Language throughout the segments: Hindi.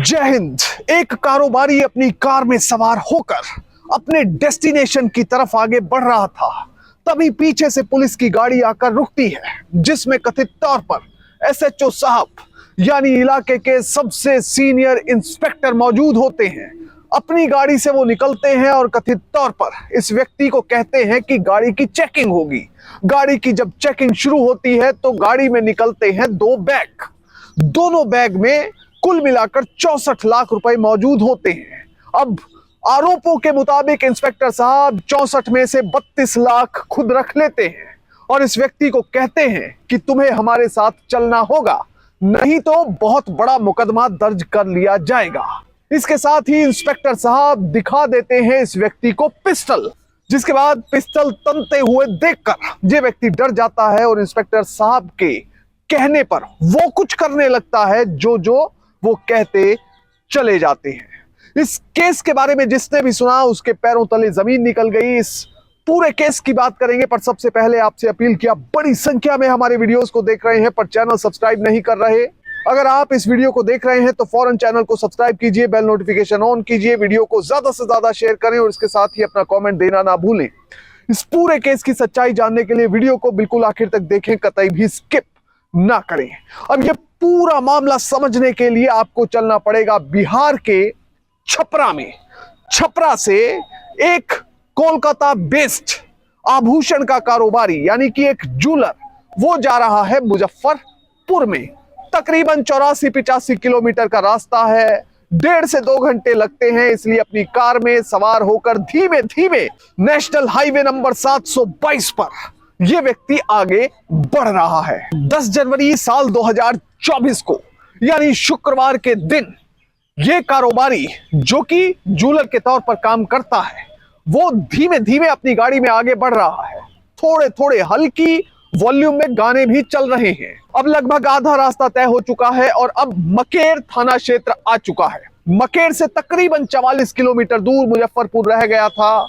जय हिंद। एक कारोबारी अपनी कार में सवार होकर अपने डेस्टिनेशन की तरफ आगे बढ़ रहा था। तभी पीछे से पुलिस की गाड़ी आकर रुकती है, जिसमें कथित तौर पर एसएचओ साहब यानी इलाके के सबसे सीनियर इंस्पेक्टर मौजूद होते हैं। अपनी गाड़ी से वो निकलते हैं और कथित तौर पर इस व्यक्ति को कहते हैं कि गाड़ी की चेकिंग होगी। गाड़ी की जब चेकिंग शुरू होती है तो गाड़ी में निकलते हैं दो बैग। दोनों बैग में कुल मिलाकर 64 लाख रुपए मौजूद होते हैं। अब आरोपों के मुताबिक इंस्पेक्टर साहब 64 में से 32 लाख खुद रख लेते हैं और इस व्यक्ति को कहते हैं कि तुम्हें हमारे साथ चलना होगा, नहीं तो बहुत बड़ा मुकदमा दर्ज कर लिया जाएगा। इसके साथ ही इंस्पेक्टर साहब दिखा देते हैं इस व्यक्ति को पिस्टल, जिसके बाद पिस्टल तनते हुए देखकर ये व्यक्ति डर जाता है और इंस्पेक्टर साहब के कहने पर वो कुछ करने लगता है जो वो कहते चले जाते हैं। इस केस के बारे में जिसने भी सुना उसके पैरों तले जमीन निकल गई। इस पूरे केस की बात करेंगे, पर सबसे पहले आपसे अपील किया, बड़ी संख्या में हमारे वीडियोस को देख रहे हैं पर चैनल सब्सक्राइब नहीं कर रहे। अगर आप इस वीडियो को देख रहे हैं तो फौरन चैनल को सब्सक्राइब कीजिए, बेल नोटिफिकेशन ऑन कीजिए, वीडियो को ज्यादा से ज्यादा शेयर करें और इसके साथ ही अपना कमेंट देना ना भूलें। इस पूरे केस की सच्चाई जानने के लिए वीडियो को बिल्कुल आखिर तक देखें, कतई भी स्किप ना करें। अब ये पूरा मामला समझने के लिए आपको चलना पड़ेगा बिहार के छपरा में। छपरा से एक कोलकाता बेस्ड आभूषण का कारोबारी यानी कि एक जूलर, वो जा रहा है मुजफ्फरपुर में। तकरीबन 84-85 किलोमीटर का रास्ता है, 1.5 से 2 घंटे लगते हैं। इसलिए अपनी कार में सवार होकर धीमे धीमे नेशनल हाईवे नंबर 722 पर यह व्यक्ति आगे बढ़ रहा है। 10 जनवरी साल 2024 को यानी शुक्रवार के दिन यह कारोबारी, जो कि जूलर के तौर पर काम करता है, वो धीमे धीमे अपनी गाड़ी में आगे बढ़ रहा है। थोड़े थोड़े हल्की वॉल्यूम में गाने भी चल रहे हैं। अब लगभग आधा रास्ता तय हो चुका है और अब मकेर थाना क्षेत्र आ चुका है। मकेर से तकरीबन 44 किलोमीटर दूर मुजफ्फरपुर रह गया था।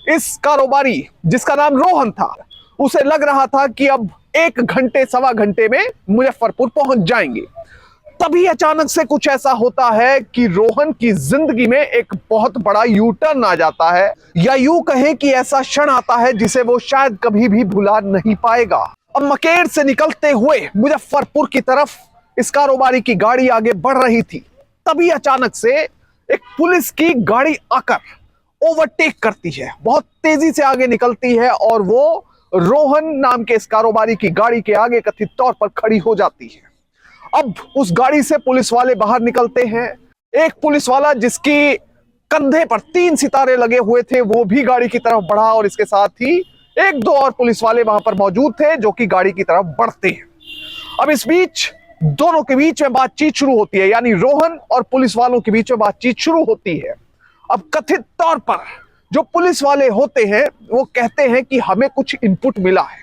इस कारोबारी, जिसका नाम रोहन था, उसे लग रहा था कि अब 1 घंटे सवा घंटे में मुजफ्फरपुर पहुंच जाएंगे। तभी अचानक से कुछ ऐसा होता है कि रोहन की जिंदगी में एक बहुत बड़ा यू टर्न आ जाता है, या यूं कहें कि ऐसा क्षण आता है जिसे वो शायद कभी भी भुला नहीं पाएगा। अब मकेर से निकलते हुए मुजफ्फरपुर की तरफ इस कारोबारी की गाड़ी आगे बढ़ रही थी। तभी अचानक से एक पुलिस की गाड़ी आकर ओवरटेक करती है, बहुत तेजी से आगे निकलती है और वो रोहन नाम के इस कारोबारी की गाड़ी के आगे कथित तौर पर खड़ी हो जाती है। अब उस गाड़ी से पुलिस वाले बाहर निकलते हैं। एक पुलिस वाला जिसकी कंधे पर 3 सितारे लगे हुए थे, वो भी गाड़ी की तरफ बढ़ा और इसके साथ ही 1-2 और पुलिस वाले वहां पर मौजूद थे जो कि गाड़ी की तरफ बढ़ते हैं। अब इस बीच दोनों के बीच में बातचीत शुरू होती है, यानी रोहन और पुलिस वालों के बीच में बातचीत शुरू होती है। अब कथित तौर पर जो पुलिस वाले होते हैं वो कहते हैं कि हमें कुछ इनपुट मिला है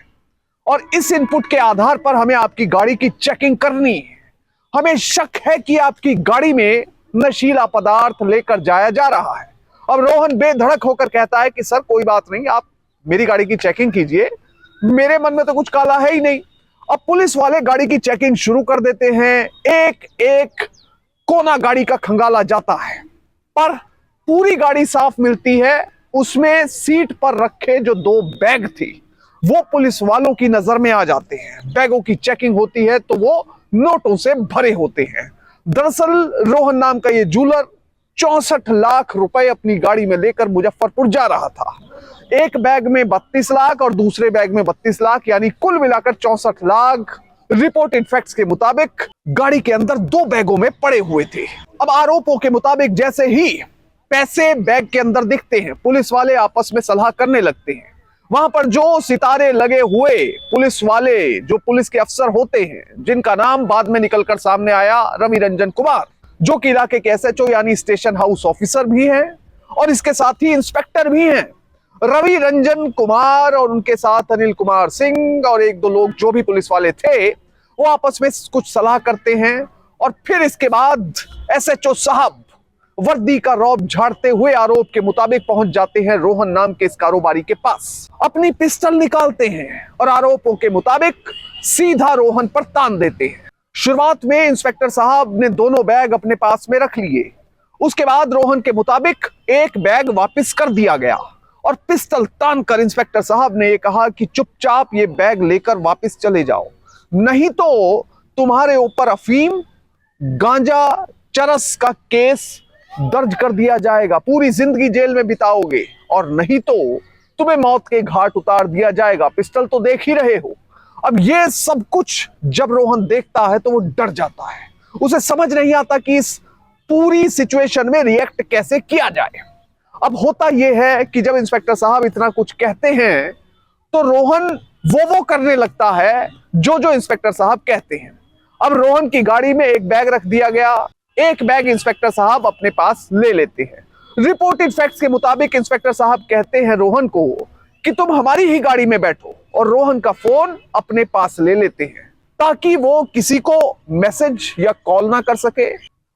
और इस इनपुट के आधार पर हमें आपकी गाड़ी की चेकिंग करनी है। हमें शक है कि आपकी गाड़ी में नशीला पदार्थ लेकर जाया जा रहा है। अब रोहन बेधड़क होकर कहता है कि सर कोई बात नहीं, आप मेरी गाड़ी की चेकिंग कीजिए, मेरे मन में तो कुछ काला है ही नहीं। अब पुलिस वाले गाड़ी की चेकिंग शुरू कर देते हैं। एक एक कोना गाड़ी का खंगाला जाता है, पर पूरी गाड़ी साफ मिलती है। उसमें सीट पर रखे जो 2 बैग थे वो पुलिस वालों की नजर में आ जाते हैं। बैगों की चेकिंग होती है तो वो नोटों से भरे होते हैं। दरअसल रोहन नाम का ये जूलर 64 लाख रुपए अपनी गाड़ी में लेकर मुजफ्फरपुर जा रहा था। एक बैग में 32 लाख और दूसरे बैग में 32 लाख, यानी कुल मिलाकर 64 लाख रिपोर्टेड फैक्ट्स के मुताबिक गाड़ी के अंदर 2 बैगों में पड़े हुए थे। अब आरोपों के मुताबिक जैसे ही पैसे बैग के अंदर दिखते हैं, पुलिस वाले आपस में सलाह करने लगते हैं। वहां पर जो सितारे लगे हुए पुलिस वाले, जो पुलिस के अफसर होते हैं, जिनका नाम बाद में निकलकर सामने आया रवि रंजन कुमार, जो कि इलाके के एसएचओ यानी स्टेशन हाउस ऑफिसर भी हैं और इसके साथ ही इंस्पेक्टर भी हैं। रवि रंजन कुमार और उनके साथ अनिल कुमार सिंह और 1-2 लोग जो भी पुलिस वाले थे, वो आपस में कुछ सलाह करते हैं और फिर इसके बाद एसएचओ साहब वर्दी का रौब झाड़ते हुए आरोप के मुताबिक पहुंच जाते हैं रोहन नाम के इस कारोबारी के पास। अपनी पिस्टल निकालते हैं और आरोपों के मुताबिक सीधा रोहन पर तान देते हैं। शुरुआत में इंस्पेक्टर साहब ने दोनों बैग अपने पास में रख लिए। उसके बाद रोहन के मुताबिक एक बैग वापस कर दिया गया और पिस्टल तानकर इंस्पेक्टर साहब ने यह कहा कि चुपचाप ये बैग लेकर वापस चले जाओ, नहीं तो तुम्हारे ऊपर अफीम, गांजा, चरस का केस दर्ज कर दिया जाएगा, पूरी जिंदगी जेल में बिताओगे, और नहीं तो तुम्हें मौत के घाट उतार दिया जाएगा। पिस्टल तो देख ही रहे हो। अब ये सब कुछ जब रोहन देखता है तो वो डर जाता है। उसे समझ नहीं आता कि इस पूरी सिचुएशन में रिएक्ट कैसे किया जाए। अब होता यह है कि जब इंस्पेक्टर साहब इतना कुछ कहते हैं तो रोहन वो करने लगता है जो जो इंस्पेक्टर साहब कहते हैं। अब रोहन की गाड़ी में एक बैग रख दिया गया, एक बैग इंस्पेक्टर साहब अपने पास ले लेते हैं। रिपोर्टेड फैक्ट्स के मुताबिक इंस्पेक्टर साहब कहते हैं रोहन को कि तुम हमारी ही गाड़ी में बैठो, और रोहन का फोन अपने पास ले लेते हैं ताकि वो किसी को मैसेज या कॉल ना कर सके,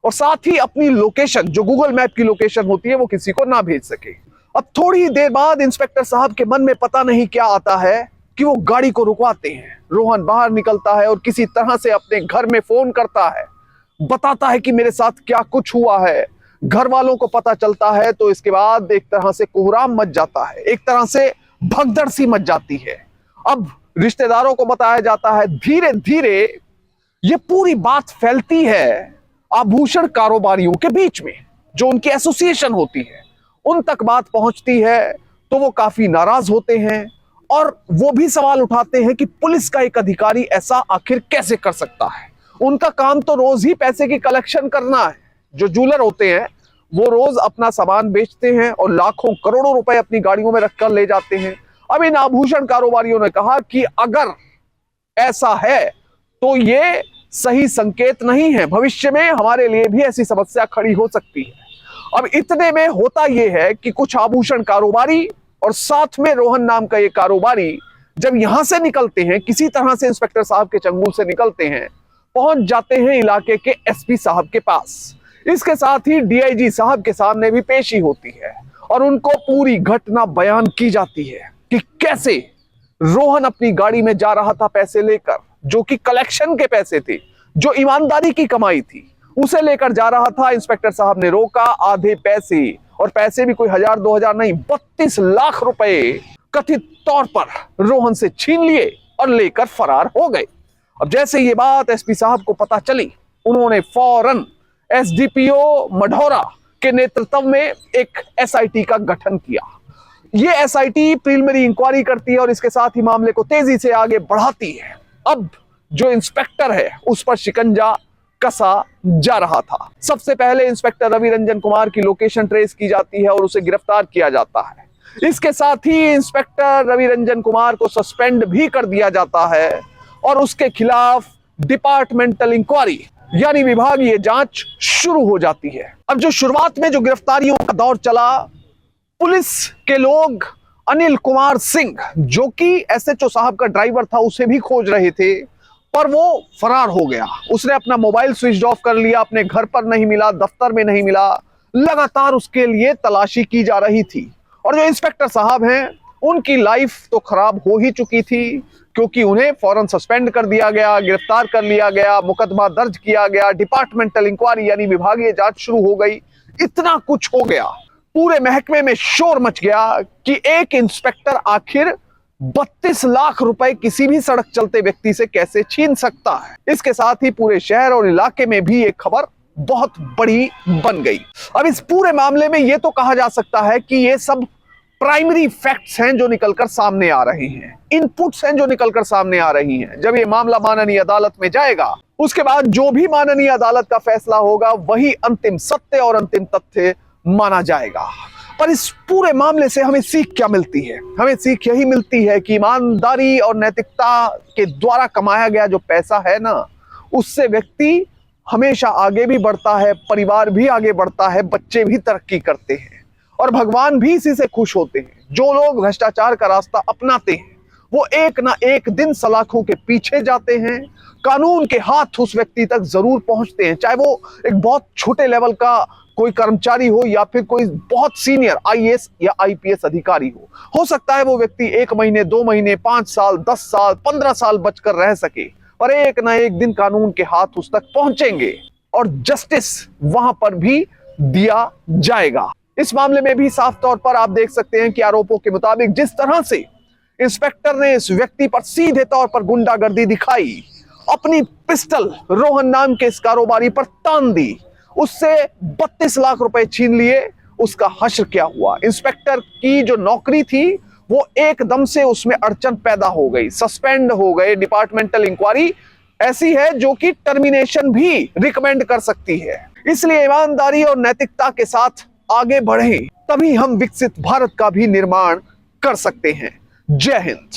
और साथ ही अपनी लोकेशन, जो गूगल मैप की लोकेशन होती है, वो किसी को ना भेज सके। अब थोड़ी देर बाद इंस्पेक्टर साहब के मन में पता नहीं क्या आता है कि वो गाड़ी को रुकवाते हैं। रोहन बाहर निकलता है और किसी तरह से अपने घर में फोन करता है, बताता है कि मेरे साथ क्या कुछ हुआ है। घर वालों को पता चलता है तो इसके बाद एक तरह से कोहराम मच जाता है, एक तरह से भगदड़ सी मच जाती है। अब रिश्तेदारों को बताया जाता है। धीरे धीरे ये पूरी बात फैलती है आभूषण कारोबारियों के बीच में, जो उनकी एसोसिएशन होती है, उन तक बात पहुंचती है तो वो काफी नाराज होते हैं और वो भी सवाल उठाते हैं कि पुलिस का एक अधिकारी ऐसा आखिर कैसे कर सकता है। उनका काम तो रोज ही पैसे की कलेक्शन करना है। जो जूलर होते हैं वो रोज अपना सामान बेचते हैं और लाखों करोड़ों रुपए अपनी गाड़ियों में रखकर ले जाते हैं। अब इन आभूषण कारोबारियों ने कहा कि अगर ऐसा है तो ये सही संकेत नहीं है, भविष्य में हमारे लिए भी ऐसी समस्या खड़ी हो सकती है। अब इतने में होता यह है कि कुछ आभूषण कारोबारी और साथ में रोहन नाम का ये कारोबारी जब यहां से निकलते हैं, किसी तरह से इंस्पेक्टर साहब के चंगुल से निकलते हैं, पहुंच जाते हैं इलाके के एसपी साहब के पास। इसके साथ ही डीआईजी साहब के सामने भी पेशी होती है और उनको पूरी घटना बयान की जाती है कि कैसे रोहन अपनी गाड़ी में जा रहा था पैसे लेकर, जो कि कलेक्शन के पैसे थे, जो ईमानदारी की कमाई थी, उसे लेकर जा रहा था। इंस्पेक्टर साहब ने रोका, आधे पैसे, और पैसे भी कोई 1000-2000 नहीं, 32 लाख रुपए कथित तौर पर रोहन से छीन लिए और लेकर फरार हो गए। अब जैसे ये बात एसपी साहब को पता चली, उन्होंने फौरन एसडीपीओ मढ़ौरा के नेतृत्व में एक एसआईटी का गठन किया। ये एसआईटी प्रीलिमिनरी इंक्वायरी करती है और इसके साथ ही मामले को तेजी से आगे बढ़ाती है। अब जो इंस्पेक्टर है उस पर शिकंजा कसा जा रहा था। सबसे पहले इंस्पेक्टर रवि रंजन कुमार की लोकेशन ट्रेस की जाती है और उसे गिरफ्तार किया जाता है। इसके साथ ही इंस्पेक्टर रवि रंजन कुमार को सस्पेंड भी कर दिया जाता है और उसके खिलाफ डिपार्टमेंटल इंक्वायरी यानी विभागीय जांच शुरू हो जाती है। अब जो शुरुआत में जो गिरफ्तारियों का दौर चला, पुलिस के लोग अनिल कुमार सिंह, जो कि एसएचओ साहब का ड्राइवर था, उसे भी खोज रहे थे, पर वो फरार हो गया। उसने अपना मोबाइल स्विच ऑफ कर लिया, अपने घर पर नहीं मिला, दफ्तर में नहीं मिला। लगातार उसके लिए तलाशी की जा रही थी। और जो इंस्पेक्टर साहब हैं, उनकी लाइफ तो खराब हो ही चुकी थी, क्योंकि उन्हें फौरन सस्पेंड कर दिया गया, गिरफ्तार कर लिया गया, मुकदमा दर्ज किया गया, डिपार्टमेंटल इंक्वायरी यानी विभागीय जांच शुरू हो गई। इतना कुछ हो गया, पूरे महकमे में शोर मच गया कि एक इंस्पेक्टर आखिर 32 लाख रुपए किसी भी सड़क चलते व्यक्ति से कैसे छीन सकता है। इसके साथ ही पूरे शहर और इलाके में भी एक खबर बहुत बड़ी बन गई। अब इस पूरे मामले में यह तो कहा जा सकता है कि ये सब प्राइमरी फैक्ट्स हैं जो निकलकर सामने आ रही हैं, इनपुट्स हैं जो निकलकर सामने आ रही हैं। जब ये मामला माननीय अदालत में जाएगा, उसके बाद जो भी माननीय अदालत का फैसला होगा वही अंतिम सत्य और अंतिम तथ्य माना जाएगा। पर इस पूरे मामले से हमें सीख क्या मिलती है? हमें सीख यही मिलती है कि ईमानदारी और नैतिकता के द्वारा कमाया गया जो पैसा है ना, उससे व्यक्ति हमेशा आगे भी बढ़ता है, परिवार भी आगे बढ़ता है, बच्चे भी तरक्की करते हैं और भगवान भी इसी से खुश होते हैं। जो लोग भ्रष्टाचार का रास्ता अपनाते हैं वो एक ना एक दिन सलाखों के पीछे जाते हैं, कानून के हाथ उस व्यक्ति तक जरूर पहुंचते हैं, चाहे वो एक बहुत छोटे लेवल का कोई कर्मचारी हो या फिर कोई बहुत सीनियर आईएएस या आईपीएस अधिकारी हो सकता है वो व्यक्ति 1 महीने, 2 महीने, 5 साल, 10 साल, 15 साल बचकर रह सके, पर एक ना एक दिन कानून के हाथ उस तक पहुंचेंगे और जस्टिस वहां पर भी दिया जाएगा। इस मामले में भी साफ तौर पर आप देख सकते हैं कि आरोपों के मुताबिक जिस तरह से इंस्पेक्टर ने इस व्यक्ति पर सीधे तौर पर गुंडागर्दी दिखाई, अपनी पिस्टल रोहन नाम के इस कारोबारी पर तान दी, उससे 32 लाख रुपए छीन लिए, उसका हश्र क्या हुआ। इंस्पेक्टर की जो नौकरी थी वो एकदम से उसमें अड़चन पैदा हो गई, सस्पेंड हो गए। डिपार्टमेंटल इंक्वायरी ऐसी है जो कि टर्मिनेशन भी रिकमेंड कर सकती है। इसलिए ईमानदारी और नैतिकता के साथ आगे बढ़ें, तभी हम विकसित भारत का भी निर्माण कर सकते हैं। जय हिंद।